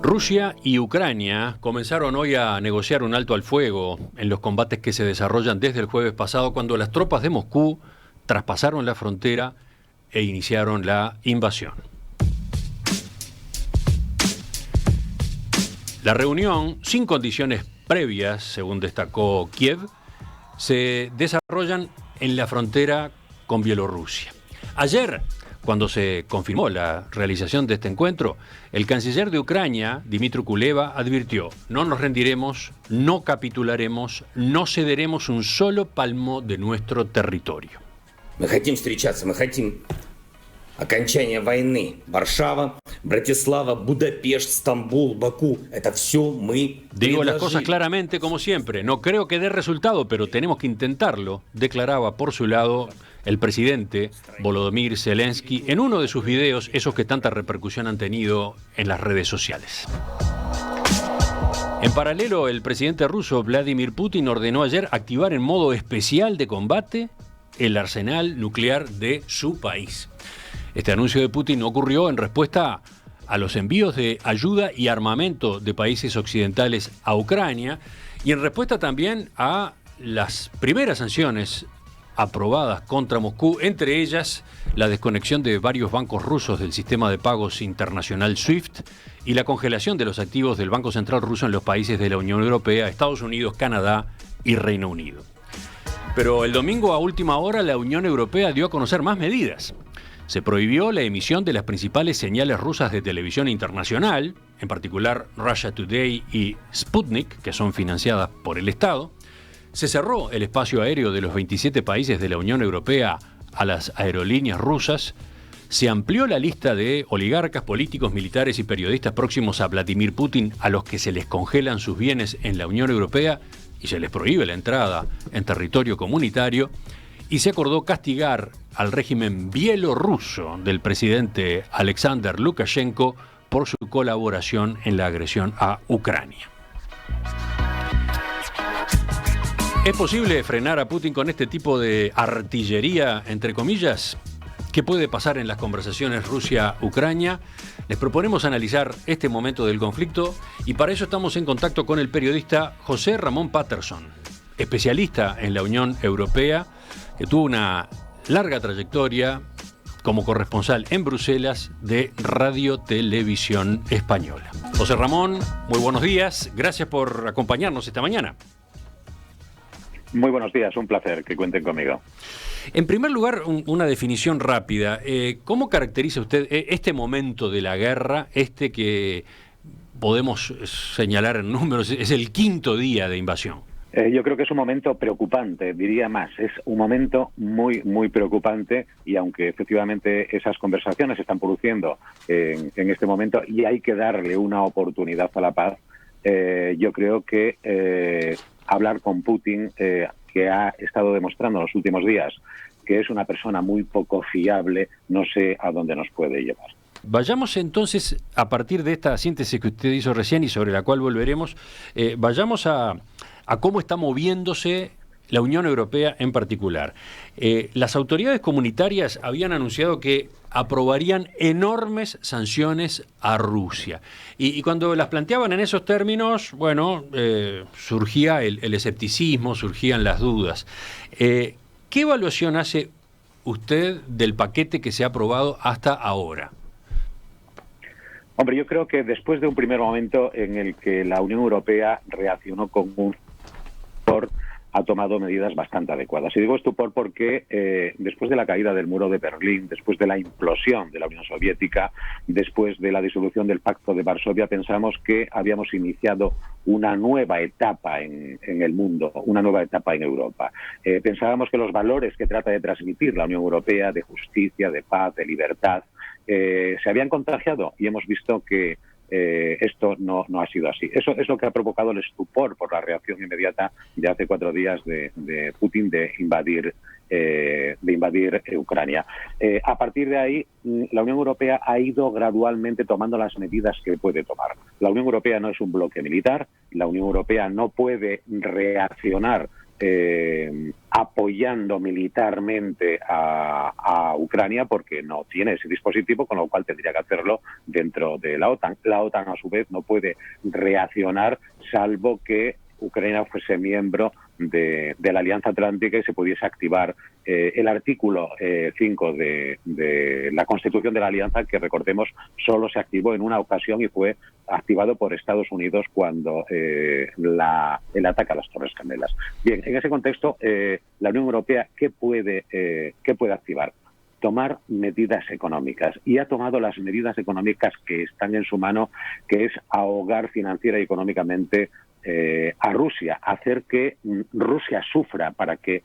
Rusia y Ucrania comenzaron hoy a negociar un alto al fuego en los combates que se desarrollan desde el jueves pasado, cuando las tropas de Moscú traspasaron la frontera e iniciaron la invasión. La reunión, sin condiciones previas, según destacó Kiev, se desarrollan en la frontera con Bielorrusia. Ayer, cuando se confirmó la realización de este encuentro, el canciller de Ucrania, Dmytro Kuleba, advirtió: no nos rendiremos, no capitularemos, no cederemos un solo palmo de nuestro territorio. Мы хотим встречаться, мы хотим окончания войны. Варшава, Братислава, Будапешт, Стамбул, Баку. Это все мы Digo las cosas claramente, como siempre. No creo que dé resultado, pero tenemos que intentarlo, declaraba por su lado el presidente Volodymyr Zelensky en uno de sus videos, esos que tanta repercusión han tenido en las redes sociales. En paralelo, el presidente ruso Vladimir Putin ordenó ayer activar en modo especial de combate el arsenal nuclear de su país. Este anuncio de Putin ocurrió en respuesta a los envíos de ayuda y armamento de países occidentales a Ucrania y en respuesta también a las primeras sanciones aprobadas contra Moscú, entre ellas la desconexión de varios bancos rusos del sistema de pagos internacional SWIFT y la congelación de los activos del Banco Central ruso en los países de la Unión Europea, Estados Unidos, Canadá y Reino Unido. Pero el domingo a última hora la Unión Europea dio a conocer más medidas. Se prohibió la emisión de las principales señales rusas de televisión internacional, en particular Russia Today y Sputnik, que son financiadas por el Estado. Se cerró el espacio aéreo de los 27 países de la Unión Europea a las aerolíneas rusas. Se amplió la lista de oligarcas, políticos, militares y periodistas próximos a Vladimir Putin, a los que se les congelan sus bienes en la Unión Europea y se les prohíbe la entrada en territorio comunitario. Y se acordó castigar al régimen bielorruso del presidente Alexander Lukashenko por su colaboración en la agresión a Ucrania. ¿Es posible frenar a Putin con este tipo de artillería, entre comillas? ¿Qué puede pasar en las conversaciones Rusia-Ucrania? Les proponemos analizar este momento del conflicto y para eso estamos en contacto con el periodista José Ramón Patterson, especialista en la Unión Europea, que tuvo una larga trayectoria como corresponsal en Bruselas de Radio Televisión Española. José Ramón, muy buenos días. Gracias por acompañarnos esta mañana. Muy buenos días, un placer que cuenten conmigo. En primer lugar, una definición rápida. ¿Cómo caracteriza usted este momento de la guerra, este que podemos señalar en números, es el quinto día de invasión? Yo creo que es un momento preocupante, diría más. Es un momento muy, muy preocupante y aunque efectivamente esas conversaciones se están produciendo en este momento y hay que darle una oportunidad a la paz, yo creo que hablar con Putin, que ha estado demostrando en los últimos días que es una persona muy poco fiable, no sé a dónde nos puede llevar. Vayamos entonces, a partir de esta síntesis que usted hizo recién y sobre la cual volveremos, vayamos a cómo está moviéndose la Unión Europea en particular. Las autoridades comunitarias habían anunciado que aprobarían enormes sanciones a Rusia. Y cuando las planteaban en esos términos, bueno, surgía el escepticismo, surgían las dudas. ¿Qué evaluación hace usted del paquete que se ha aprobado hasta ahora? Hombre, yo creo que después de un primer momento en el que la Unión Europea reaccionó con un estupor, ha tomado medidas bastante adecuadas. Y digo estupor porque después de la caída del muro de Berlín, después de la implosión de la Unión Soviética, después de la disolución del Pacto de Varsovia, pensamos que habíamos iniciado una nueva etapa en el mundo, una nueva etapa en Europa. Pensábamos que los valores que trata de transmitir la Unión Europea, de justicia, de paz, de libertad, se habían contagiado y hemos visto que esto no ha sido así. Eso es lo que ha provocado el estupor por la reacción inmediata de hace 4 días de Putin de invadir Ucrania. A partir de ahí, la Unión Europea ha ido gradualmente tomando las medidas que puede tomar. La Unión Europea no es un bloque militar, la Unión Europea no puede reaccionar apoyando militarmente a Ucrania porque no tiene ese dispositivo, con lo cual tendría que hacerlo dentro de la OTAN. La OTAN, a su vez, no puede reaccionar salvo que Ucrania fuese miembro de la Alianza Atlántica y se pudiese activar el artículo 5 de la Constitución de la Alianza, que recordemos solo se activó en una ocasión y fue activado por Estados Unidos cuando el ataque a las Torres Gemelas. Bien, en ese contexto, la Unión Europea, ¿qué puede activar? Tomar medidas económicas, y ha tomado las medidas económicas que están en su mano, que es ahogar financiera y económicamente a Rusia, hacer que Rusia sufra para que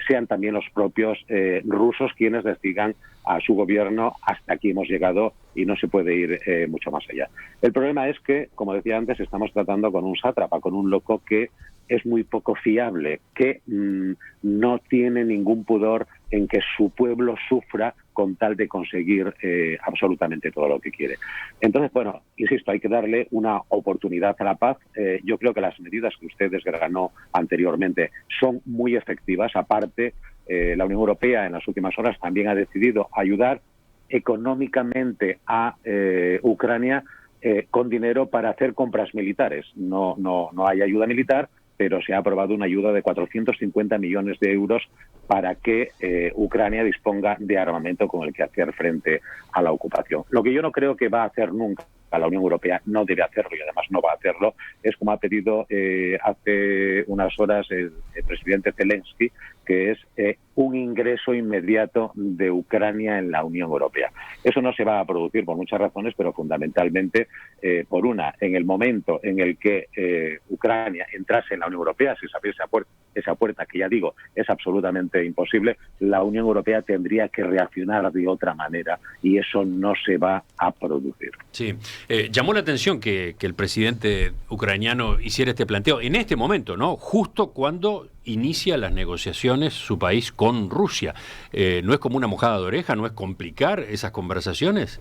sean también los propios rusos quienes les digan a su gobierno: hasta aquí hemos llegado y no se puede ir mucho más allá. El problema es que, como decía antes, estamos tratando con un sátrapa, con un loco que es muy poco fiable, que no tiene ningún pudor en que su pueblo sufra con tal de conseguir absolutamente todo lo que quiere. Entonces, bueno, insisto, hay que darle una oportunidad a la paz. Yo creo que las medidas que usted desgranó anteriormente son muy efectivas. Aparte, la Unión Europea en las últimas horas también ha decidido ayudar económicamente a Ucrania con dinero para hacer compras militares. No hay ayuda militar, pero se ha aprobado una ayuda de 450 millones de euros para que Ucrania disponga de armamento con el que hacer frente a la ocupación. Lo que yo no creo que va a hacer nunca la Unión Europea, no debe hacerlo y además no va a hacerlo, es como ha pedido hace unas horas el presidente Zelensky, que es un ingreso inmediato de Ucrania en la Unión Europea. Eso no se va a producir por muchas razones, pero fundamentalmente por una, en el momento en el que Ucrania entrase en la Unión Europea, si se abriese esa puerta, que ya digo, es absolutamente imposible, la Unión Europea tendría que reaccionar de otra manera y eso no se va a producir. Sí, llamó la atención que el presidente ucraniano hiciera este planteo en este momento, ¿no? Justo cuando inicia las negociaciones su país con Rusia. ¿No es como una mojada de oreja? ¿No es complicar esas conversaciones?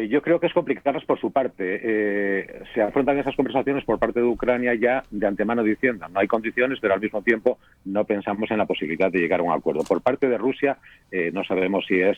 Yo creo que es complicarlas por su parte. Se afrontan esas conversaciones por parte de Ucrania ya de antemano diciendo no hay condiciones, pero al mismo tiempo no pensamos en la posibilidad de llegar a un acuerdo. Por parte de Rusia no sabemos si es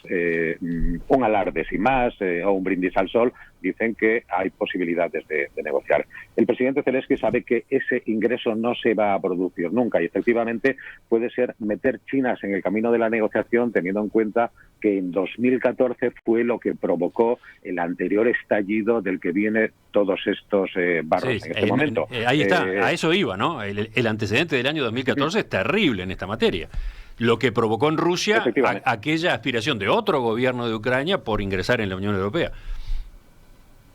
un alarde sin más o un brindis al sol. Dicen que hay posibilidades de negociar. El presidente Zelensky sabe que ese ingreso no se va a producir nunca y efectivamente puede ser meter chinas en el camino de la negociación, teniendo en cuenta que en 2014 fue lo que provocó el anterior estallido del que viene todos estos barros en este momento. Ahí está, a eso iba, ¿no? El antecedente del año 2014 es terrible en esta materia. Lo que provocó en Rusia aquella aspiración de otro gobierno de Ucrania por ingresar en la Unión Europea.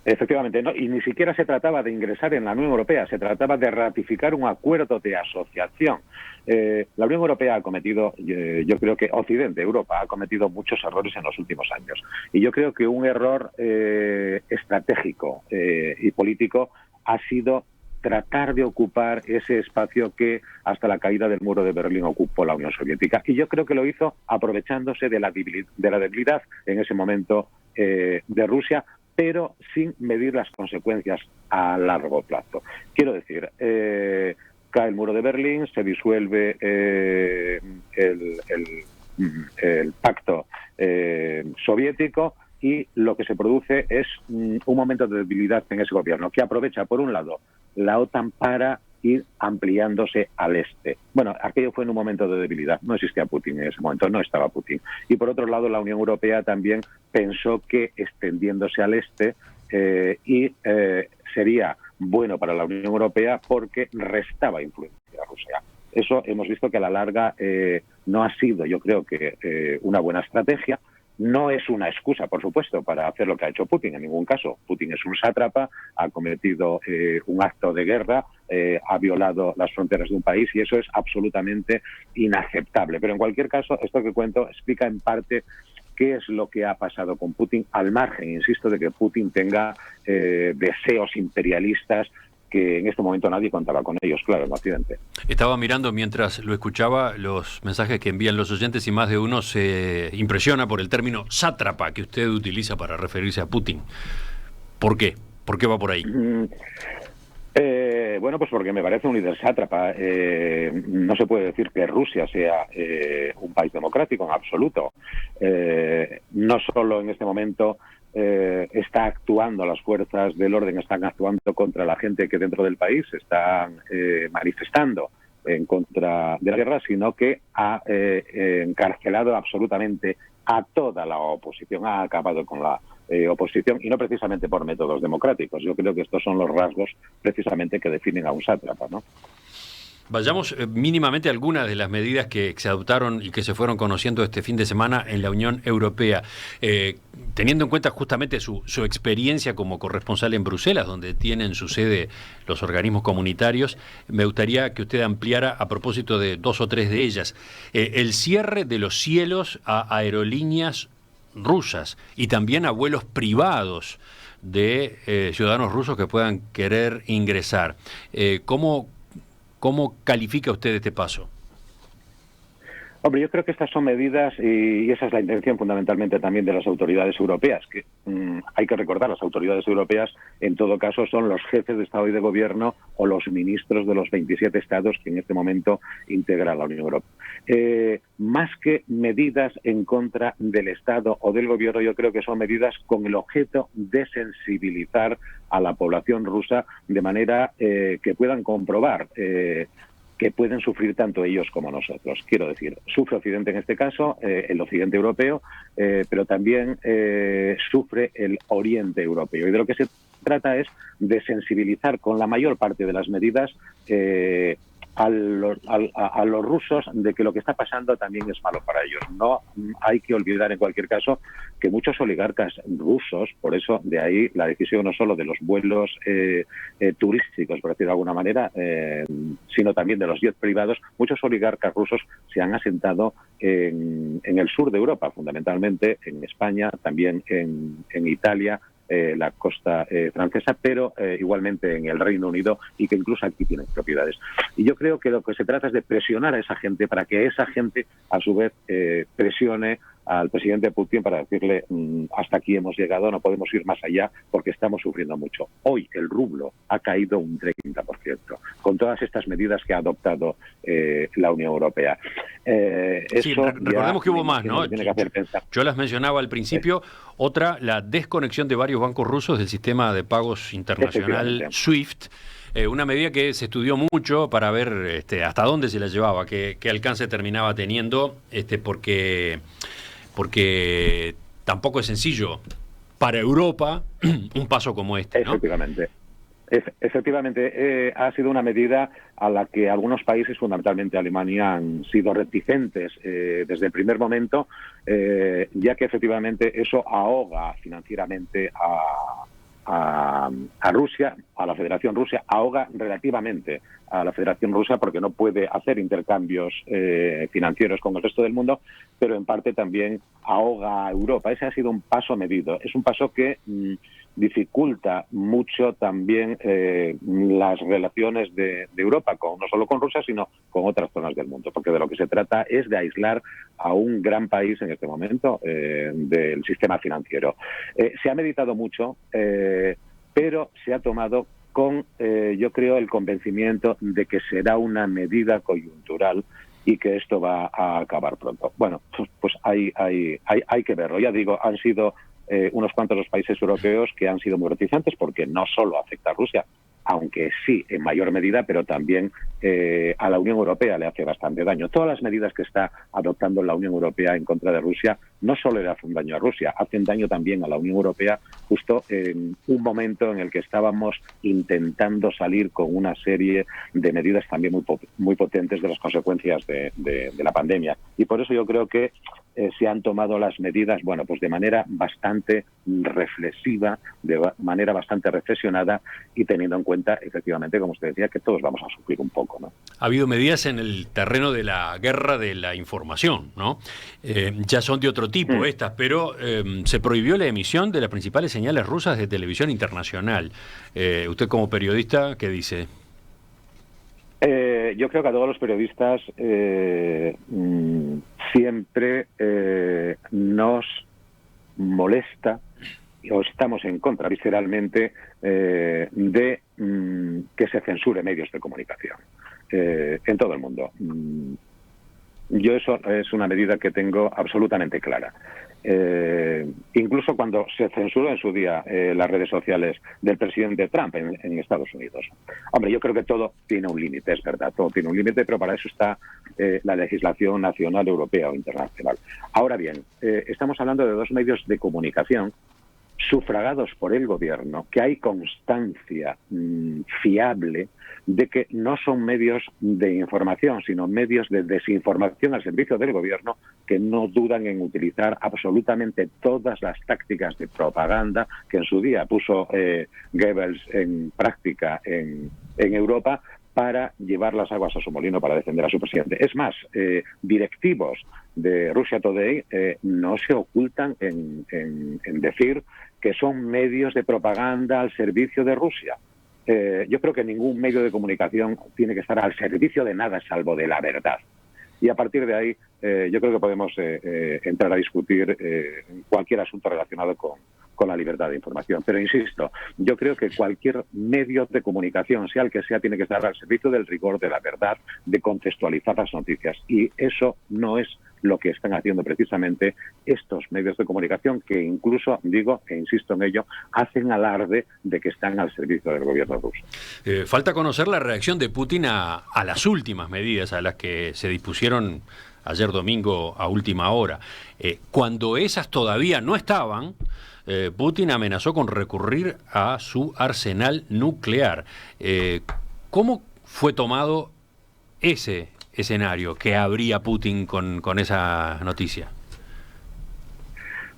Efectivamente, no, y ni siquiera se trataba de ingresar en la Unión Europea, se trataba de ratificar un acuerdo de asociación. La Unión Europea ha cometido, yo creo que Occidente, Europa, ha cometido muchos errores en los últimos años. Y yo creo que un error estratégico y político ha sido tratar de ocupar ese espacio que hasta la caída del muro de Berlín ocupó la Unión Soviética. Y yo creo que lo hizo aprovechándose de la debilidad en ese momento de Rusia, pero sin medir las consecuencias a largo plazo. Quiero decir, cae el muro de Berlín, se disuelve el pacto soviético y lo que se produce es un momento de debilidad en ese gobierno, que aprovecha, por un lado, la OTAN para ir ampliándose al este. Bueno, aquello fue en un momento de debilidad. No existía Putin en ese momento, no estaba Putin. Y por otro lado, la Unión Europea también pensó que extendiéndose al este sería bueno para la Unión Europea porque restaba influencia a Rusia. Eso hemos visto que a la larga no ha sido, yo creo que una buena estrategia. No es una excusa, por supuesto, para hacer lo que ha hecho Putin, en ningún caso. Putin es un sátrapa, ha cometido un acto de guerra, ha violado las fronteras de un país y eso es absolutamente inaceptable. Pero en cualquier caso, esto que cuento explica en parte qué es lo que ha pasado con Putin, al margen, insisto, de que Putin tenga deseos imperialistas que en este momento nadie contaba con ellos, claro, en Occidente. Estaba mirando mientras lo escuchaba los mensajes que envían los oyentes y más de uno se impresiona por el término sátrapa que usted utiliza para referirse a Putin. ¿Por qué? ¿Por qué va por ahí? Bueno, pues porque me parece un líder sátrapa. No se puede decir que Rusia sea un país democrático en absoluto. No solo en este momento está actuando, las fuerzas del orden están actuando contra la gente que dentro del país están manifestando en contra de la guerra, sino que ha encarcelado absolutamente a toda la oposición, ha acabado con la oposición, y no precisamente por métodos democráticos. Yo creo que estos son los rasgos precisamente que definen a un sátrapa, ¿no? Vayamos mínimamente a algunas de las medidas que se adoptaron y que se fueron conociendo este fin de semana en la Unión Europea, teniendo en cuenta justamente su experiencia como corresponsal en Bruselas, donde tienen su sede los organismos comunitarios. Me gustaría que usted ampliara a propósito de 2 o 3 de ellas. El cierre de los cielos a aerolíneas rusas y también a vuelos privados de ciudadanos rusos que puedan querer ingresar. ¿Cómo califica usted este paso? Hombre, yo creo que estas son medidas, y esa es la intención fundamentalmente también de las autoridades europeas, que hay que recordar, las autoridades europeas en todo caso son los jefes de Estado y de Gobierno o los ministros de los 27 Estados que en este momento integra la Unión Europea. Más que medidas en contra del Estado o del Gobierno, yo creo que son medidas con el objeto de sensibilizar a la población rusa de manera que puedan comprobar que pueden sufrir tanto ellos como nosotros. Quiero decir, sufre Occidente en este caso, el Occidente europeo, pero también sufre el Oriente europeo. Y de lo que se trata es de sensibilizar con la mayor parte de las medidas a los rusos de que lo que está pasando también es malo para ellos. No hay que olvidar en cualquier caso que muchos oligarcas rusos, por eso de ahí la decisión no solo de los vuelos turísticos, por decirlo de alguna manera, sino también de los jets privados, muchos oligarcas rusos se han asentado en el sur de Europa, fundamentalmente en España, también en Italia, la costa francesa, pero igualmente en el Reino Unido, y que incluso aquí tienen propiedades. Y yo creo que lo que se trata es de presionar a esa gente para que esa gente, a su vez, presione al presidente Putin para decirle hasta aquí hemos llegado, no podemos ir más allá porque estamos sufriendo mucho. Hoy el rublo ha caído un 30% con todas estas medidas que ha adoptado la Unión Europea. Sí, recordemos que hubo más, ¿no? Tiene que hacer pensar. Yo las mencionaba al principio. Otra, la desconexión de varios bancos rusos del sistema de pagos internacional SWIFT. Una medida que se estudió mucho para ver hasta dónde se la llevaba, qué alcance terminaba teniendo, porque tampoco es sencillo para Europa un paso como este, ¿no? Efectivamente, ha sido una medida a la que algunos países, fundamentalmente Alemania, han sido reticentes desde el primer momento, ya que efectivamente eso ahoga financieramente a Rusia, a la Federación Rusa, ahoga relativamente a la Federación Rusa porque no puede hacer intercambios financieros con el resto del mundo, pero en parte también ahoga a Europa. Ese ha sido un paso medido. Es un paso que dificulta mucho también las relaciones de Europa, no solo con Rusia, sino con otras zonas del mundo, porque de lo que se trata es de aislar a un gran país en este momento del sistema financiero. Se ha meditado mucho, pero se ha tomado con, yo creo, el convencimiento de que será una medida coyuntural y que esto va a acabar pronto. Bueno, pues hay que verlo. Ya digo, han sido unos cuantos los países europeos que han sido muy reticentes porque no solo afecta a Rusia, aunque sí en mayor medida, pero también a la Unión Europea le hace bastante daño. Todas las medidas que está adoptando la Unión Europea en contra de Rusia no solo le hacen daño a Rusia, hacen daño también a la Unión Europea justo en un momento en el que estábamos intentando salir con una serie de medidas también muy potentes de las consecuencias de la pandemia. Y por eso yo creo que se han tomado las medidas, bueno, pues de manera bastante reflexiva, de manera bastante reflexionada y teniendo en cuenta, efectivamente, como usted decía, que todos vamos a sufrir un poco, ¿no? Ha habido medidas en el terreno de la guerra de la información, ¿no? Ya son de otro tipo estas, pero se prohibió la emisión de las principales señales rusas de televisión internacional. Usted como periodista, ¿qué dice? Yo creo que a todos los periodistas siempre nos molesta o estamos en contra visceralmente de que se censure medios de comunicación en todo el mundo. Yo eso es una medida que tengo absolutamente clara. Incluso cuando se censuró en su día las redes sociales del presidente Trump en Estados Unidos. Hombre, yo creo que todo tiene un límite, es verdad, todo tiene un límite, pero para eso está la legislación nacional, europea o internacional. Ahora bien, estamos hablando de dos medios de comunicación sufragados por el gobierno, que hay constancia fiable de que no son medios de información, sino medios de desinformación al servicio del gobierno, que no dudan en utilizar absolutamente todas las tácticas de propaganda que en su día puso Goebbels en práctica en Europa para llevar las aguas a su molino para defender a su presidente. Es más, directivos de Russia Today no se ocultan en decir que son medios de propaganda al servicio de Rusia. Yo creo que ningún medio de comunicación tiene que estar al servicio de nada salvo de la verdad. Y a partir de ahí, yo creo que podemos entrar a discutir cualquier asunto relacionado con la libertad de información. Pero insisto, yo creo que cualquier medio de comunicación, sea el que sea, tiene que estar al servicio del rigor, de la verdad, de contextualizar las noticias. Y eso no es lo que están haciendo precisamente estos medios de comunicación, que incluso, digo e insisto en ello, hacen alarde de que están al servicio del gobierno ruso. Falta conocer la reacción de Putin a las últimas medidas, a las que se dispusieron ayer domingo a última hora. Cuando esas todavía no estaban, Putin amenazó con recurrir a su arsenal nuclear. ¿Cómo fue tomado ese escenario que abría Putin con esa noticia?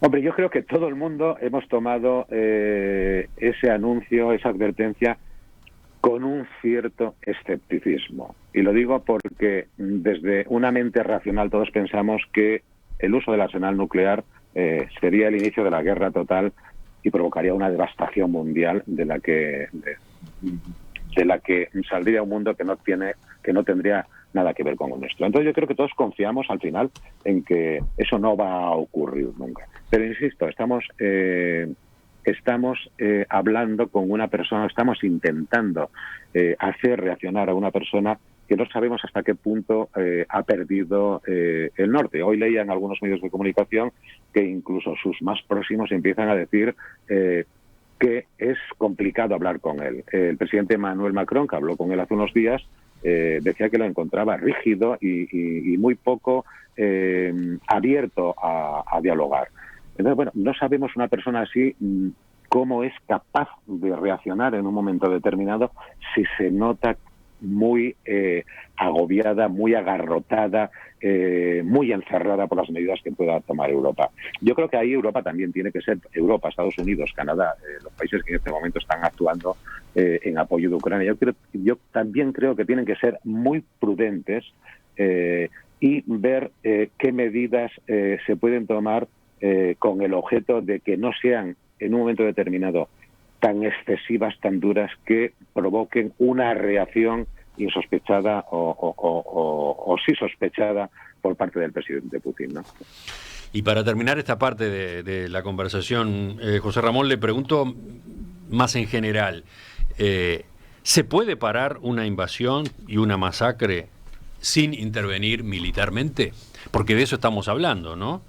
Hombre, yo creo que todo el mundo hemos tomado ese anuncio, esa advertencia, con un cierto escepticismo. Y lo digo porque desde una mente racional todos pensamos que el uso del arsenal nuclear sería el inicio de la guerra total y provocaría una devastación mundial de la que saldría un mundo que no tendría nada que ver con el nuestro. Entonces yo creo que todos confiamos al final en que eso no va a ocurrir nunca. Pero insisto, estamos hablando con una persona, estamos intentando hacer reaccionar a una persona que no sabemos hasta qué punto ha perdido el norte. Hoy leía en algunos medios de comunicación que incluso sus más próximos empiezan a decir que es complicado hablar con él. El presidente Emmanuel Macron, que habló con él hace unos días, decía que lo encontraba rígido y muy poco abierto a dialogar. Entonces, bueno, no sabemos una persona así cómo es capaz de reaccionar en un momento determinado si se nota muy agobiada, muy agarrotada, muy encerrada por las medidas que pueda tomar Europa. Yo creo que ahí Europa también tiene que ser, Europa, Estados Unidos, Canadá, los países que en este momento están actuando en apoyo de Ucrania. Yo también creo que tienen que ser muy prudentes y ver qué medidas se pueden tomar con el objeto de que no sean en un momento determinado tan excesivas, tan duras, que provoquen una reacción insospechada o sí sospechada por parte del presidente Putin, ¿no? Y para terminar esta parte de la conversación, José Ramón, le pregunto más en general, ¿se puede parar una invasión y una masacre sin intervenir militarmente? Porque de eso estamos hablando, ¿no?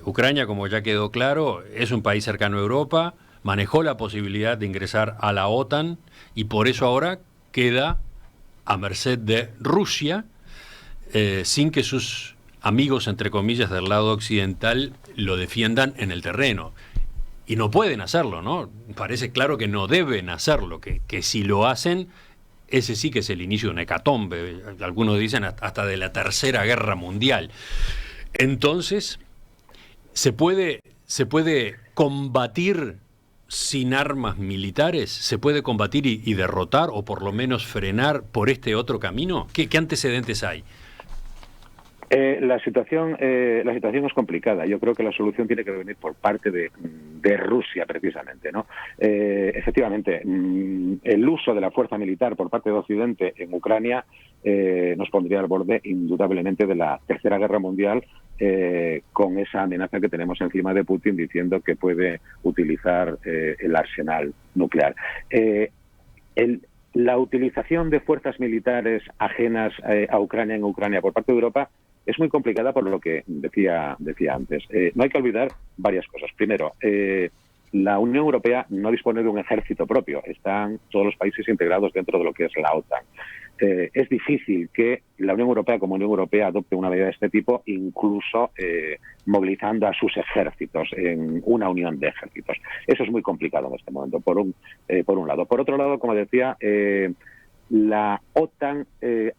Ucrania, como ya quedó claro, es un país cercano a Europa, manejó la posibilidad de ingresar a la OTAN y por eso ahora queda a merced de Rusia, sin que sus amigos, entre comillas, del lado occidental lo defiendan en el terreno. Y no pueden hacerlo, ¿no? Parece claro que no deben hacerlo, que si lo hacen, ese sí que es el inicio de una hecatombe, algunos dicen hasta de la Tercera Guerra Mundial. Entonces, ¿se puede combatir sin armas militares? ¿Se puede combatir y derrotar o por lo menos frenar por este otro camino? ¿Qué antecedentes hay? La situación es complicada. Yo creo que la solución tiene que venir por parte de Rusia, precisamente, ¿no? Efectivamente, el uso de la fuerza militar por parte de Occidente en Ucrania nos pondría al borde, indudablemente, de la Tercera Guerra Mundial, con esa amenaza que tenemos encima de Putin diciendo que puede utilizar el arsenal nuclear. La utilización de fuerzas militares ajenas a Ucrania en Ucrania por parte de Europa es muy complicada por lo que decía antes. No hay que olvidar varias cosas. Primero, la Unión Europea no dispone de un ejército propio. Están todos los países integrados dentro de lo que es la OTAN. Es difícil que la Unión Europea, como Unión Europea, adopte una medida de este tipo, incluso movilizando a sus ejércitos en una unión de ejércitos. Eso es muy complicado en este momento, por un lado. Por otro lado, como decía, la OTAN,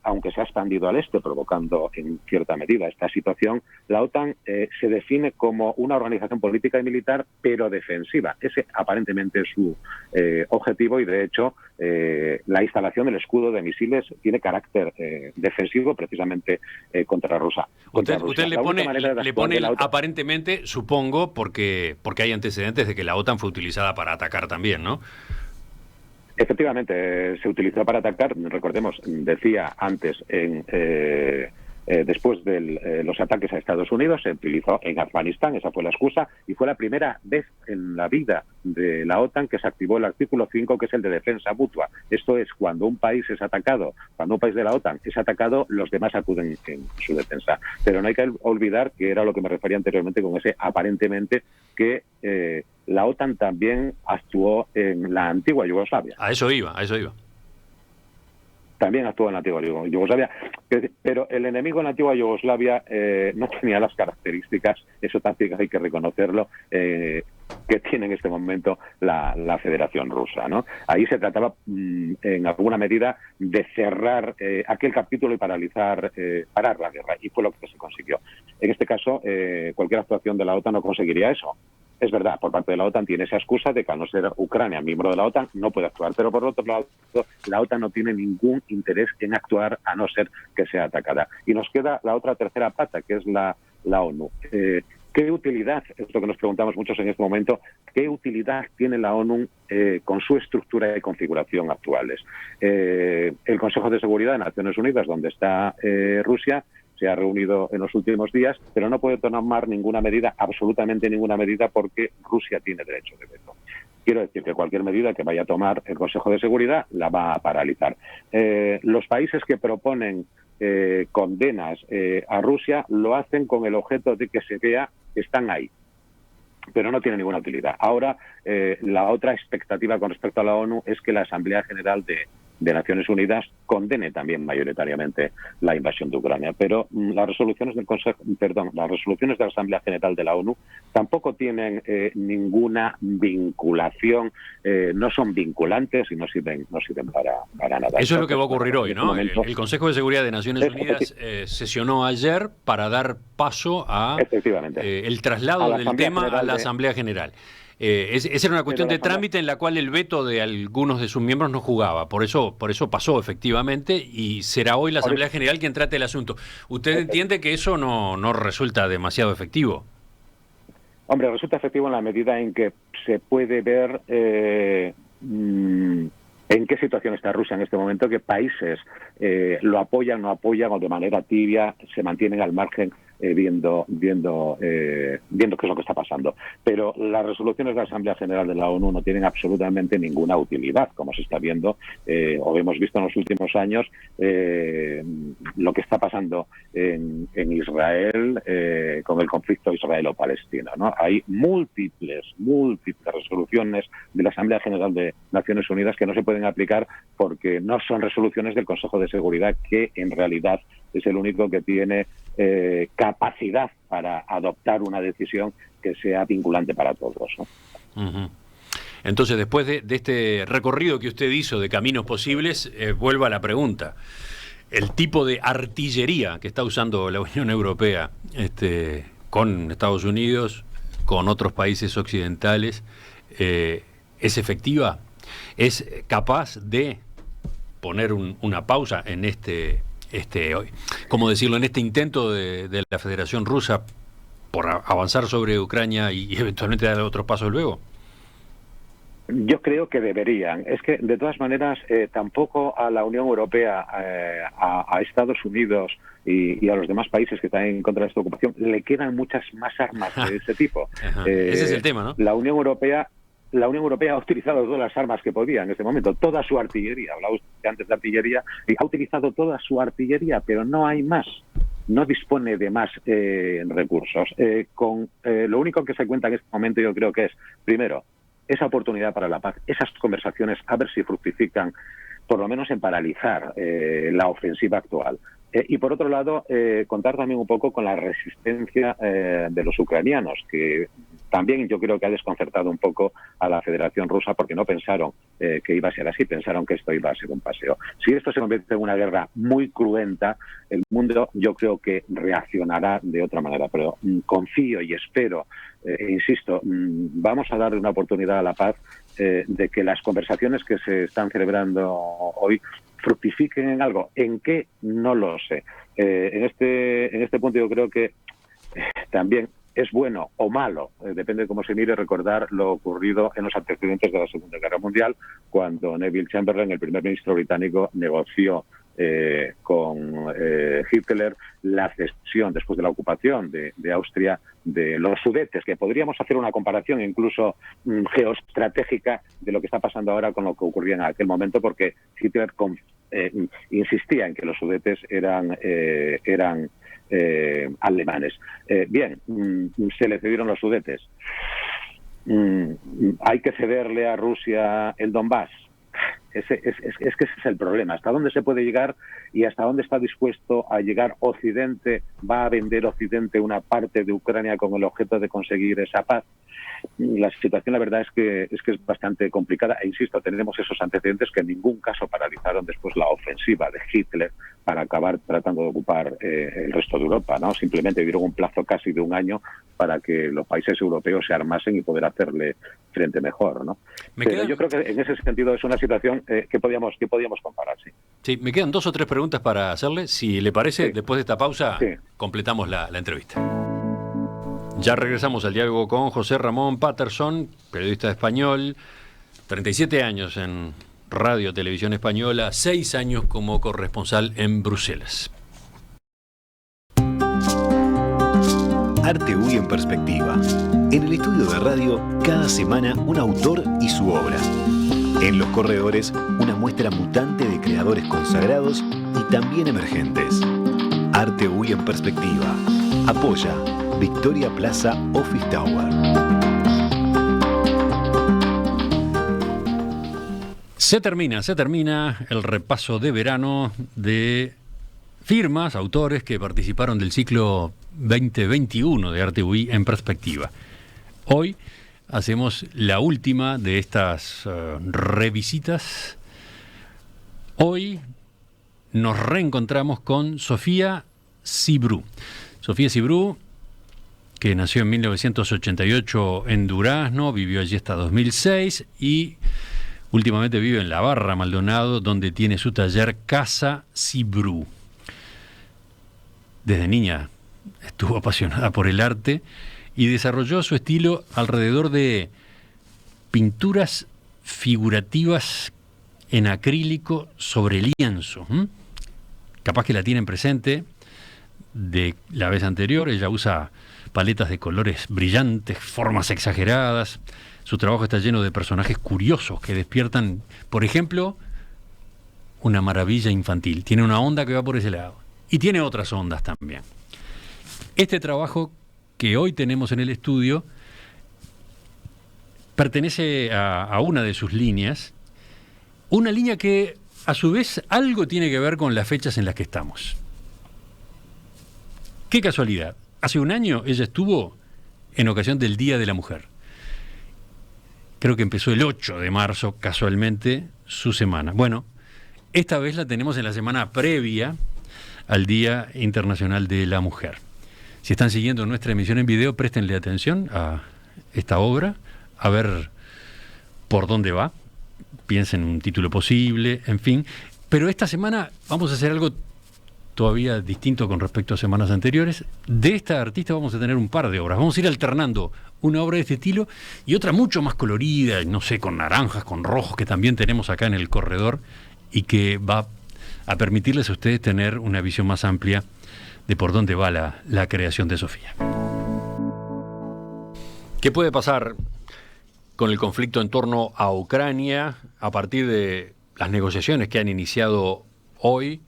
aunque se ha expandido al este, provocando en cierta medida esta situación, la OTAN se define como una organización política y militar, pero defensiva. Ese aparentemente es su objetivo y, de hecho, la instalación del escudo de misiles tiene carácter defensivo precisamente contra Rusia. Usted le pone aparentemente, supongo, porque hay antecedentes de que la OTAN fue utilizada para atacar también, ¿no? Efectivamente, se utilizó para atacar. Recordemos, decía antes, después de los ataques a Estados Unidos, se utilizó en Afganistán, esa fue la excusa, y fue la primera vez en la vida de la OTAN que se activó el artículo 5, que es el de defensa mutua. Esto es, cuando un país es atacado, cuando un país de la OTAN es atacado, los demás acuden en su defensa. Pero no hay que olvidar, que era lo que me refería anteriormente con ese aparentemente, que la OTAN también actuó en la antigua Yugoslavia. A eso iba. También actuó en la antigua Yugoslavia, pero el enemigo en la antigua Yugoslavia no tenía las características, eso también hay que reconocerlo, que tiene en este momento la Federación Rusa, ¿no? Ahí se trataba, en alguna medida, de cerrar aquel capítulo y parar la guerra, y fue lo que se consiguió. En este caso, cualquier actuación de la OTAN no conseguiría eso. Es verdad, por parte de la OTAN tiene esa excusa de que, al no ser Ucrania miembro de la OTAN, no puede actuar. Pero por otro lado, la OTAN no tiene ningún interés en actuar a no ser que sea atacada. Y nos queda la otra tercera pata, que es la ONU. ¿Qué utilidad, es lo que nos preguntamos muchos en este momento, qué utilidad tiene la ONU con su estructura y configuración actuales? El Consejo de Seguridad de Naciones Unidas, donde está Rusia, se ha reunido en los últimos días, pero no puede tomar ninguna medida, absolutamente ninguna medida, porque Rusia tiene derecho de veto. Quiero decir que cualquier medida que vaya a tomar el Consejo de Seguridad la va a paralizar. Los países que proponen condenas a Rusia lo hacen con el objeto de que se vea que están ahí, pero no tiene ninguna utilidad. Ahora, la otra expectativa con respecto a la ONU es que la Asamblea General de Naciones Unidas condene también mayoritariamente la invasión de Ucrania, pero las resoluciones de la Asamblea General de la ONU tampoco tienen ninguna vinculación, no son vinculantes y no sirven para nada. Eso es lo que va a ocurrir hoy, ¿no? El Consejo de Seguridad de Naciones Unidas sesionó ayer para dar paso a el traslado del tema a la Asamblea General. Esa era una cuestión de trámite en la cual el veto de algunos de sus miembros no jugaba. Por eso pasó efectivamente, y será hoy la Asamblea General quien trate el asunto. ¿Usted entiende que eso no resulta demasiado efectivo? Hombre, resulta efectivo en la medida en que se puede ver en qué situación está Rusia en este momento, qué países lo apoyan, no apoyan, o de manera tibia se mantienen al margen, viendo qué es lo que está pasando. Pero las resoluciones de la Asamblea General de la ONU no tienen absolutamente ninguna utilidad, como se está viendo o hemos visto en los últimos años, lo que está pasando en Israel con el conflicto israelo-palestino, ¿no? Hay múltiples resoluciones de la Asamblea General de Naciones Unidas que no se pueden aplicar porque no son resoluciones del Consejo de Seguridad, que en realidad es el único que tiene capacidad para adoptar una decisión que sea vinculante para todos, ¿no? Uh-huh. Entonces, después de este recorrido que usted hizo de caminos posibles, vuelvo a la pregunta. El tipo de artillería que está usando la Unión Europea con Estados Unidos, con otros países occidentales, ¿es efectiva? ¿Es capaz de poner una pausa en este ¿cómo decirlo?, en este intento de la Federación Rusa por avanzar sobre Ucrania y eventualmente dar otros pasos luego? Yo creo que deberían. Es que, de todas maneras, tampoco a la Unión Europea, a Estados Unidos y a los demás países que están en contra de esta ocupación, le quedan muchas más armas de ese tipo. Ese es el tema, ¿no? La Unión Europea ha utilizado todas las armas que podía en este momento, toda su artillería. Hablaba usted antes de artillería, y ha utilizado toda su artillería, pero no hay más. No dispone de más recursos. Lo único que se cuenta en este momento, yo creo que es, primero, esa oportunidad para la paz, esas conversaciones, a ver si fructifican, por lo menos en paralizar la ofensiva actual. Y por otro lado, contar también un poco con la resistencia de los ucranianos, que también yo creo que ha desconcertado un poco a la Federación Rusa, porque no pensaron que iba a ser así, pensaron que esto iba a ser un paseo. Si esto se convierte en una guerra muy cruenta, el mundo yo creo que reaccionará de otra manera, pero confío y espero, insisto, vamos a darle una oportunidad a la paz, de que las conversaciones que se están celebrando hoy fructifiquen en algo. ¿En qué? No lo sé. En este punto yo creo que también es bueno o malo, depende de cómo se mire, recordar lo ocurrido en los antecedentes de la Segunda Guerra Mundial, cuando Neville Chamberlain, el primer ministro británico, negoció con Hitler la cesión, después de la ocupación de Austria, de los Sudetes, que podríamos hacer una comparación incluso geoestratégica de lo que está pasando ahora con lo que ocurría en aquel momento, porque Hitler insistía en que los Sudetes eran alemanes. Bien, se le cedieron los Sudetes. ¿Hay que cederle a Rusia el Donbass? Es que ese es el problema. ¿Hasta dónde se puede llegar y hasta dónde está dispuesto a llegar Occidente? ¿Va a vender Occidente una parte de Ucrania con el objeto de conseguir esa paz? La situación, la verdad, es que es bastante complicada. E insisto, tenemos esos antecedentes que en ningún caso paralizaron después la ofensiva de Hitler para acabar tratando de ocupar el resto de Europa, ¿no? Simplemente dieron un plazo casi de un año para que los países europeos se armasen y poder hacerle frente mejor, ¿no? Pero yo creo que en ese sentido es una situación que podíamos comparar, sí. Sí, me quedan 2 o 3 preguntas para hacerle. Si le parece, después de esta pausa, completamos la entrevista. Ya regresamos al diálogo con José Ramón Patterson, periodista español, 37 años en Radio Televisión Española, 6 años como corresponsal en Bruselas. Arte UI en perspectiva. En el estudio de radio, cada semana un autor y su obra. En Los Corredores, una muestra mutante de creadores consagrados y también emergentes. Arte UI en perspectiva. Apoya Victoria Plaza Office Tower. Se termina el repaso de verano de firmas, autores que participaron del ciclo 2021 de Arte UI en perspectiva. Hoy hacemos la última de estas revisitas. Hoy nos reencontramos con Sofía Cibrú. Sofía Cibrú, que nació en 1988 en Durazno, vivió allí hasta 2006 y últimamente vive en La Barra, Maldonado, donde tiene su taller Casa Cibrú. Desde niña estuvo apasionada por el arte y desarrolló su estilo alrededor de pinturas figurativas en acrílico sobre lienzo. Capaz que la tienen presente de la vez anterior. Ella usa paletas de colores brillantes, formas exageradas. Su trabajo está lleno de personajes curiosos que despiertan, por ejemplo, una maravilla infantil. Tiene una onda que va por ese lado. Y tiene otras ondas también. Este trabajo que hoy tenemos en el estudio pertenece a una de sus líneas. Una línea que, a su vez, algo tiene que ver con las fechas en las que estamos. ¡Qué casualidad! Hace un año ella estuvo en ocasión del Día de la Mujer. Creo que empezó el 8 de marzo, casualmente, su semana. Bueno, esta vez la tenemos en la semana previa al Día Internacional de la Mujer. Si están siguiendo nuestra emisión en video, préstenle atención a esta obra, a ver por dónde va. Piensen en un título posible, en fin. Pero esta semana vamos a hacer algo todavía distinto con respecto a semanas anteriores. De esta artista vamos a tener un par de obras. Vamos a ir alternando una obra de este estilo y otra mucho más colorida, no sé, con naranjas, con rojos, que también tenemos acá en el corredor y que va a permitirles a ustedes tener una visión más amplia de por dónde va la creación de Sofía. ¿Qué puede pasar con el conflicto en torno a Ucrania a partir de las negociaciones que han iniciado hoy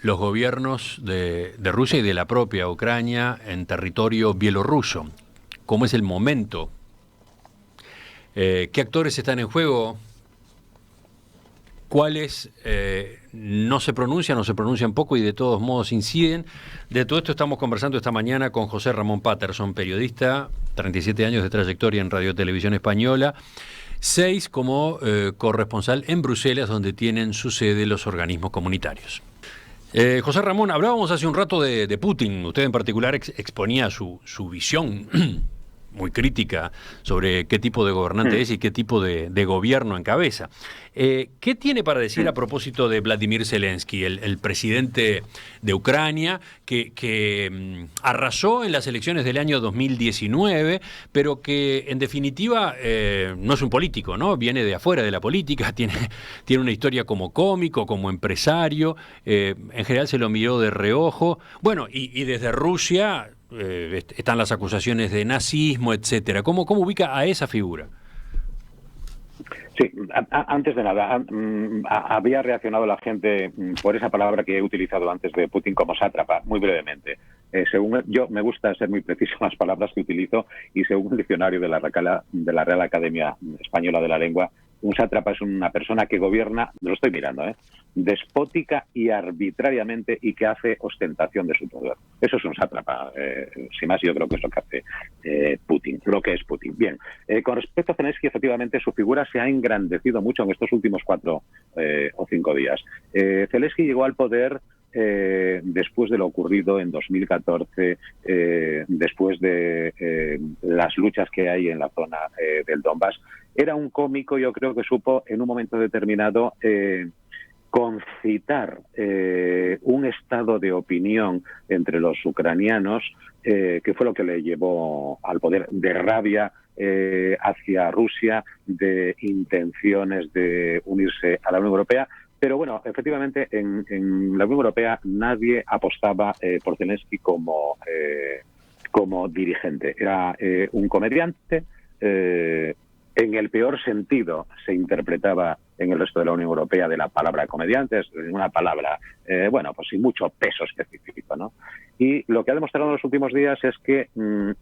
los gobiernos de Rusia y de la propia Ucrania en territorio bielorruso? ¿Cómo es el momento? ¿Qué actores están en juego? ¿Cuáles no se pronuncian poco y de todos modos inciden? De todo esto estamos conversando esta mañana con José Ramón Patterson, periodista, 37 años de trayectoria en Radio Televisión Española, 6 como corresponsal en Bruselas, donde tienen su sede los organismos comunitarios. José Ramón, hablábamos hace un rato de Putin. Usted en particular exponía su visión muy crítica sobre qué tipo de gobernante es y qué tipo de gobierno encabeza. ¿Qué tiene para decir a propósito de Vladimir Zelensky, el presidente de Ucrania, que arrasó en las elecciones del año 2019, pero que en definitiva no es un político, ¿no? Viene de afuera de la política, tiene una historia como cómico, como empresario, en general se lo miró de reojo. Bueno, y desde Rusia están las acusaciones de nazismo, etcétera. ¿Cómo ubica a esa figura? Sí, antes de nada, había reaccionado la gente por esa palabra que he utilizado antes de Putin como sátrapa, muy brevemente. Según yo, me gusta ser muy preciso en las palabras que utilizo, y según el diccionario de la Real Academia Española de la Lengua, un sátrapa es una persona que gobierna, lo estoy mirando, despótica y arbitrariamente, y que hace ostentación de su poder. Eso es un sátrapa. Sin más, yo creo que es lo que hace Putin, lo que es Putin. Bien, con respecto a Zelensky, efectivamente su figura se ha engrandecido mucho en estos últimos 4 o 5 días. Zelensky llegó al poder después de lo ocurrido en 2014, después de las luchas que hay en la zona del Donbass. Era un cómico, yo creo que supo en un momento determinado concitar un estado de opinión entre los ucranianos, que fue lo que le llevó al poder, de rabia hacia Rusia, de intenciones de unirse a la Unión Europea. Pero bueno, efectivamente, en la Unión Europea nadie apostaba por Zelensky como dirigente. Era un comediante. En el peor sentido se interpretaba en el resto de la Unión Europea de la palabra comediante, es una palabra, pues sin mucho peso específico, ¿no? Y lo que ha demostrado en los últimos días es que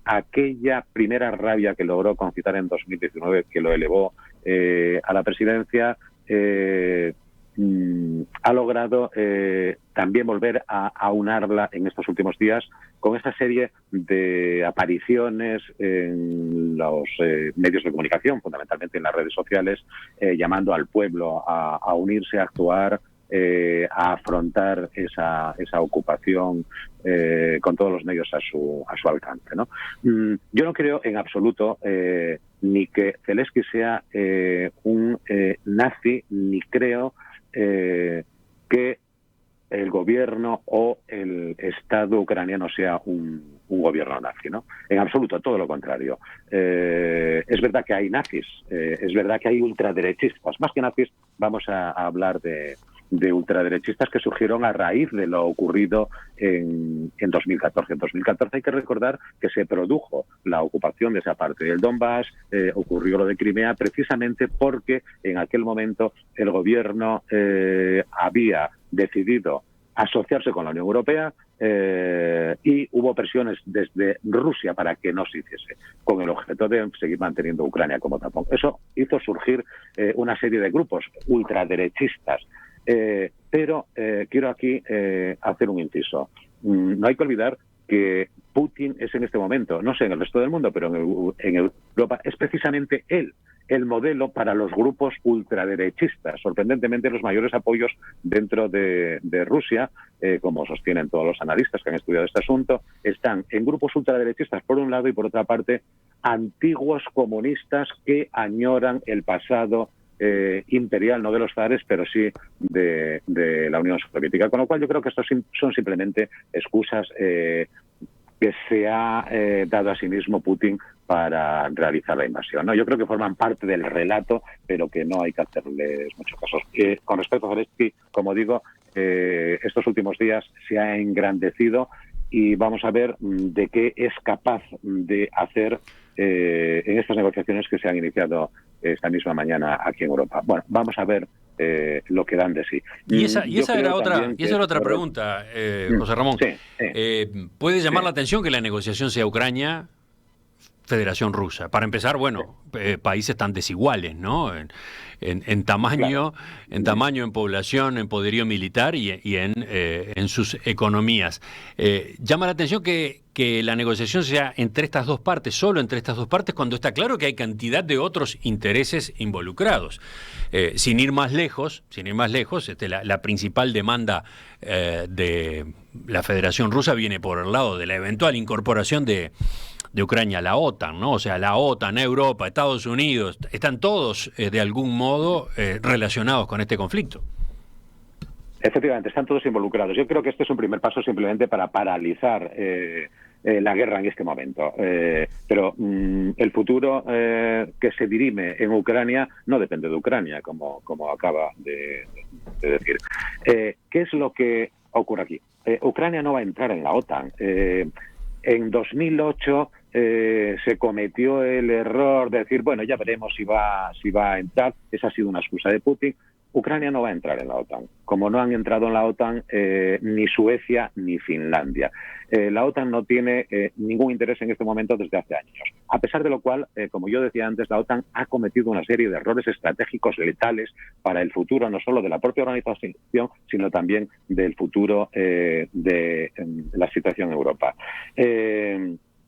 aquella primera rabia que logró concitar en 2019, que lo elevó a la presidencia, ha logrado también volver a aunarla en estos últimos días con esta serie de apariciones en los medios de comunicación, fundamentalmente en las redes sociales, llamando al pueblo a unirse, a actuar, a afrontar esa ocupación con todos los medios a su alcance, ¿no? Yo no creo en absoluto ni que Zelensky sea un nazi, ni creo que el gobierno o el Estado ucraniano sea un gobierno nazi, ¿no? En absoluto, todo lo contrario. Es verdad que hay nazis, es verdad que hay ultraderechistas. Más que nazis, vamos a hablar de ultraderechistas que surgieron a raíz de lo ocurrido en 2014. En 2014 hay que recordar que se produjo la ocupación de esa parte del Donbass, ocurrió lo de Crimea, precisamente porque en aquel momento el gobierno había decidido asociarse con la Unión Europea y hubo presiones desde Rusia para que no se hiciese, con el objeto de seguir manteniendo Ucrania como tapón. Eso hizo surgir una serie de grupos ultraderechistas. Pero quiero aquí hacer un inciso. No hay que olvidar que Putin es en este momento, no sé en el resto del mundo, pero en Europa es precisamente él el modelo para los grupos ultraderechistas. Sorprendentemente, los mayores apoyos dentro de Rusia, como sostienen todos los analistas que han estudiado este asunto, están en grupos ultraderechistas por un lado y por otra parte antiguos comunistas que añoran el pasado imperial, no de los zares, pero sí de la Unión Soviética. Con lo cual yo creo que estos son simplemente excusas que se ha dado a sí mismo Putin para realizar la invasión, ¿no? Yo creo que forman parte del relato, pero que no hay que hacerles mucho caso. Con respecto a Zelensky, como digo, estos últimos días se ha engrandecido y vamos a ver de qué es capaz de hacer en estas negociaciones que se han iniciado esta misma mañana aquí en Europa. Bueno, vamos a ver lo que dan de sí. Y esa era otra pregunta, José Ramón. Sí. ¿Puede llamar la atención que la negociación sea Ucrania, Federación Rusa? Para empezar, bueno, países tan desiguales, ¿no? En tamaño, Claro. en población, en poderío militar y en sus economías. Llama la atención que la negociación sea entre estas dos partes, solo entre estas dos partes, cuando está claro que hay cantidad de otros intereses involucrados. Sin ir más lejos, la principal demanda de la Federación Rusa viene por el lado de la eventual incorporación de Ucrania a la OTAN, ¿no? O sea, la OTAN, Europa, Estados Unidos, están todos de algún modo relacionados con este conflicto. Efectivamente, están todos involucrados. Yo creo que este es un primer paso simplemente para paralizar la guerra en este momento. Pero el futuro que se dirime en Ucrania no depende de Ucrania, como acaba de decir. ¿Qué es lo que ocurre aquí? Ucrania no va a entrar en la OTAN. En 2008 se cometió el error de decir, bueno, ya veremos si va a entrar. Esa ha sido una excusa de Putin. Ucrania no va a entrar en la OTAN, como no han entrado en la OTAN ni Suecia ni Finlandia. La OTAN no tiene ningún interés en este momento desde hace años. A pesar de lo cual, como yo decía antes, la OTAN ha cometido una serie de errores estratégicos letales para el futuro, no solo de la propia organización, sino también del futuro de la situación en Europa.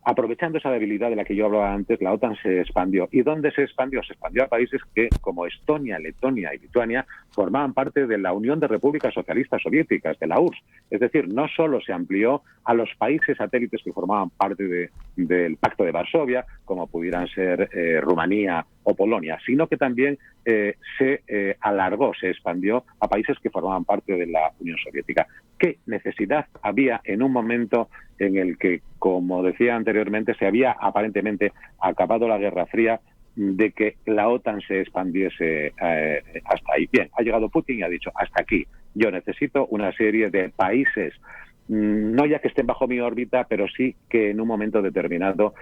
Aprovechando esa debilidad de la que yo hablaba antes, la OTAN se expandió. ¿Y dónde se expandió? Se expandió a países que, como Estonia, Letonia y Lituania, formaban parte de la Unión de Repúblicas Socialistas Soviéticas, de la URSS. Es decir, no solo se amplió a los países satélites que formaban parte del Pacto de Varsovia, como pudieran ser Rumanía o Polonia, sino que también se alargó, se expandió a países que formaban parte de la Unión Soviética. ¿Qué necesidad había en un momento en el que, como decía anteriormente, se había aparentemente acabado la Guerra Fría, de que la OTAN se expandiese hasta ahí? Bien, ha llegado Putin y ha dicho, hasta aquí. Yo necesito una serie de países, no ya que estén bajo mi órbita, pero sí que en un momento determinado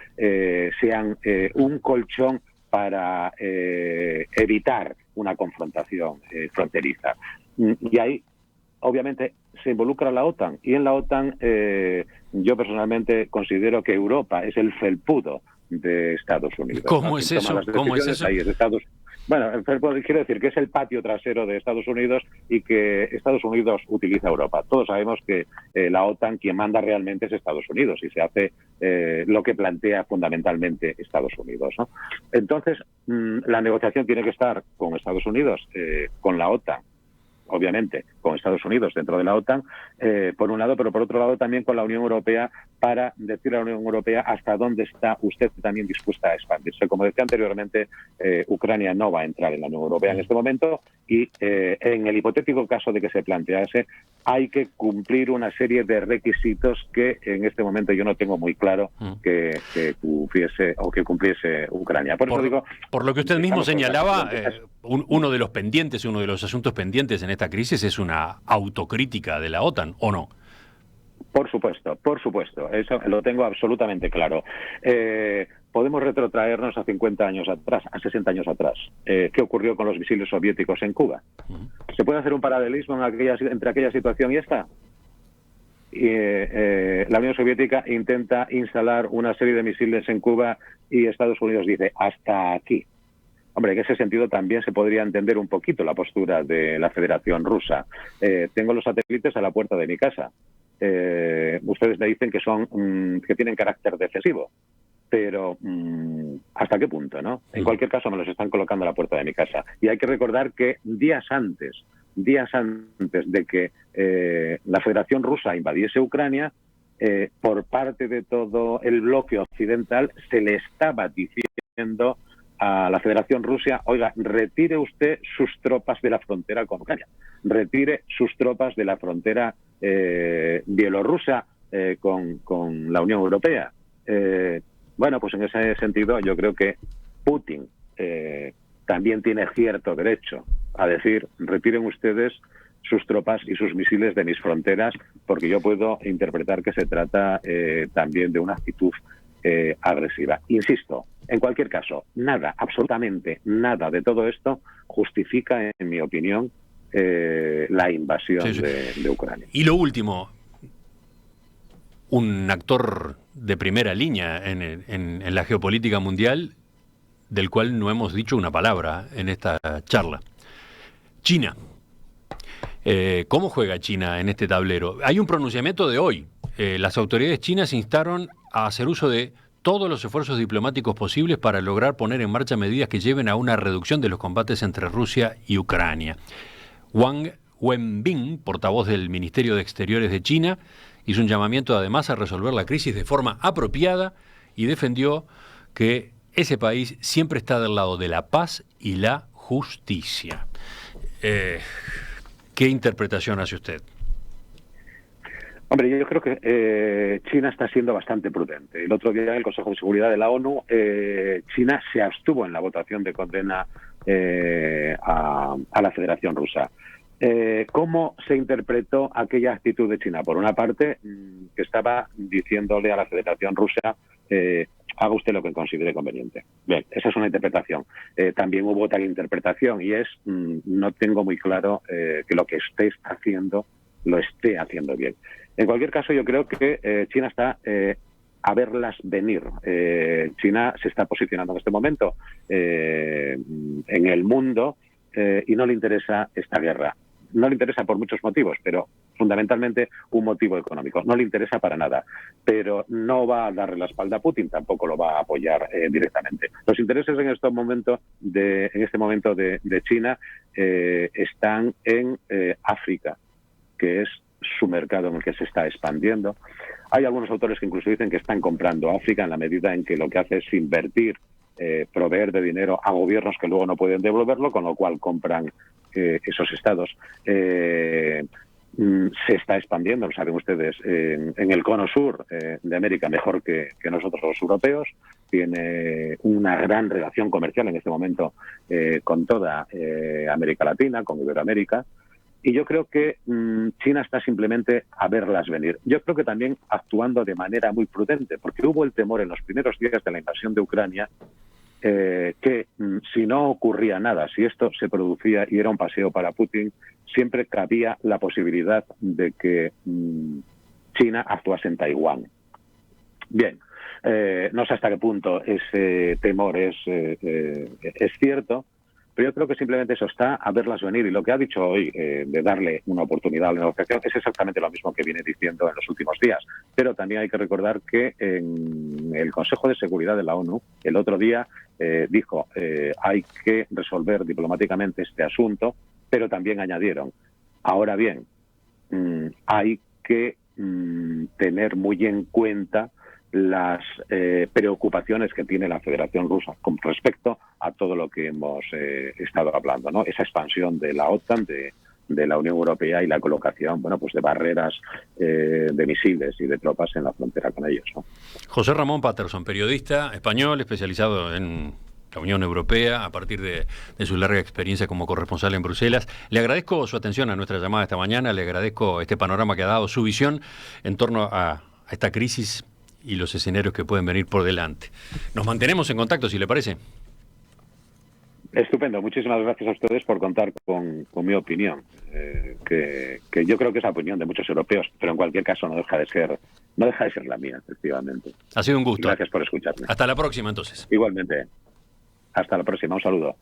sean un colchón para evitar una confrontación fronteriza. Y ahí, obviamente, se involucra la OTAN. Y en la OTAN, yo personalmente considero que Europa es el felpudo de Estados Unidos. ¿Cómo es eso? ¿Cómo es eso? Ahí es bueno, el felpudo quiere decir que es el patio trasero de Estados Unidos y que Estados Unidos utiliza Europa. Todos sabemos que la OTAN, quien manda realmente es Estados Unidos, y se hace lo que plantea fundamentalmente Estados Unidos, ¿no? Entonces, la negociación tiene que estar con Estados Unidos, con la OTAN, obviamente, con Estados Unidos dentro de la OTAN, por un lado, pero por otro lado también con la Unión Europea, para decir a la Unión Europea hasta dónde está usted también dispuesta a expandirse. Como decía anteriormente, Ucrania no va a entrar en la Unión Europea en este momento y en el hipotético caso de que se plantease, hay que cumplir una serie de requisitos que en este momento yo no tengo muy claro que cumpliese Ucrania. Por eso digo, por lo que usted mismo señalaba, uno de los pendientes, uno de los asuntos pendientes en esta crisis es una autocrítica de la OTAN, ¿o no? Por supuesto, eso lo tengo absolutamente claro. Podemos retrotraernos a 50 años atrás, a 60 años atrás. ¿Qué ocurrió con los misiles soviéticos en Cuba? ¿Se puede hacer un paralelismo entre aquella situación y esta? La Unión Soviética intenta instalar una serie de misiles en Cuba y Estados Unidos dice, hasta aquí. Hombre, en ese sentido también se podría entender un poquito la postura de la Federación Rusa. Tengo los satélites a la puerta de mi casa. Ustedes me dicen que tienen carácter defensivo, pero ¿hasta qué punto, no? En cualquier caso me los están colocando a la puerta de mi casa. Y hay que recordar que días antes de que la Federación Rusa invadiese Ucrania, por parte de todo el bloque occidental se le estaba diciendo a la Federación Rusa, oiga, retire usted sus tropas de la frontera con Ucrania, retire sus tropas de la frontera bielorrusa con la Unión Europea. Bueno, pues en ese sentido yo creo que Putin también tiene cierto derecho a decir, retiren ustedes sus tropas y sus misiles de mis fronteras, porque yo puedo interpretar que se trata también de una actitud agresiva. Insisto, en cualquier caso, nada, absolutamente nada de todo esto justifica, en mi opinión, la invasión de Ucrania. Y lo último, un actor de primera línea en la geopolítica mundial, del cual no hemos dicho una palabra en esta charla. China. ¿Cómo juega China en este tablero? Hay un pronunciamiento de hoy. Las autoridades chinas instaron a hacer uso de todos los esfuerzos diplomáticos posibles para lograr poner en marcha medidas que lleven a una reducción de los combates entre Rusia y Ucrania. Wang Wenbin, portavoz del Ministerio de Exteriores de China, hizo un llamamiento además a resolver la crisis de forma apropiada y defendió que ese país siempre está del lado de la paz y la justicia. ¿Qué interpretación hace usted? Hombre, yo creo que China está siendo bastante prudente. El otro día en el Consejo de Seguridad de la ONU, China se abstuvo en la votación de condena a la Federación Rusa. ¿Cómo se interpretó aquella actitud de China? Por una parte, que estaba diciéndole a la Federación Rusa, haga usted lo que considere conveniente. Bien, esa es una interpretación. También hubo otra interpretación y es, no tengo muy claro que lo que esté haciendo lo esté haciendo bien. En cualquier caso, yo creo que China está a verlas venir. China se está posicionando en este momento en el mundo y no le interesa esta guerra. No le interesa por muchos motivos, pero fundamentalmente un motivo económico. No le interesa para nada, pero no va a darle la espalda a Putin, tampoco lo va a apoyar directamente. Los intereses en este momento de China están en África, que es su mercado en el que se está expandiendo. Hay algunos autores que incluso dicen que están comprando África en la medida en que lo que hace es invertir, proveer de dinero a gobiernos que luego no pueden devolverlo, con lo cual compran esos estados. Se está expandiendo, lo saben ustedes, en el cono sur de América mejor que nosotros los europeos. Tiene una gran relación comercial en este momento con toda América Latina, con Iberoamérica. Y yo creo que China está simplemente a verlas venir. Yo creo que también actuando de manera muy prudente, porque hubo el temor en los primeros días de la invasión de Ucrania que si no ocurría nada, si esto se producía y era un paseo para Putin, siempre cabía la posibilidad de que China actuase en Taiwán. Bien, no sé hasta qué punto ese temor es cierto, pero yo creo que simplemente eso está a verlas venir. Y lo que ha dicho hoy de darle una oportunidad a la negociación es exactamente lo mismo que viene diciendo en los últimos días. Pero también hay que recordar que en el Consejo de Seguridad de la ONU el otro día dijo hay que resolver diplomáticamente este asunto, pero también añadieron, ahora bien, hay que tener muy en cuenta las preocupaciones que tiene la Federación Rusa con respecto a todo lo que hemos estado hablando, ¿no? Esa expansión de la OTAN, de la Unión Europea y la colocación, bueno, pues de barreras de misiles y de tropas en la frontera con ellos, ¿no? José Ramón Patterson, periodista español especializado en la Unión Europea a partir de su larga experiencia como corresponsal en Bruselas. Le agradezco su atención a nuestra llamada esta mañana, le agradezco este panorama que ha dado, su visión en torno a esta crisis y los escenarios que pueden venir por delante. Nos mantenemos en contacto, si le parece. Estupendo, muchísimas gracias a ustedes por contar con mi opinión, que yo creo que es la opinión de muchos europeos, pero en cualquier caso no deja de ser la mía, efectivamente. Ha sido un gusto. Y gracias por escucharme. Hasta la próxima, entonces. Igualmente. Hasta la próxima, un saludo.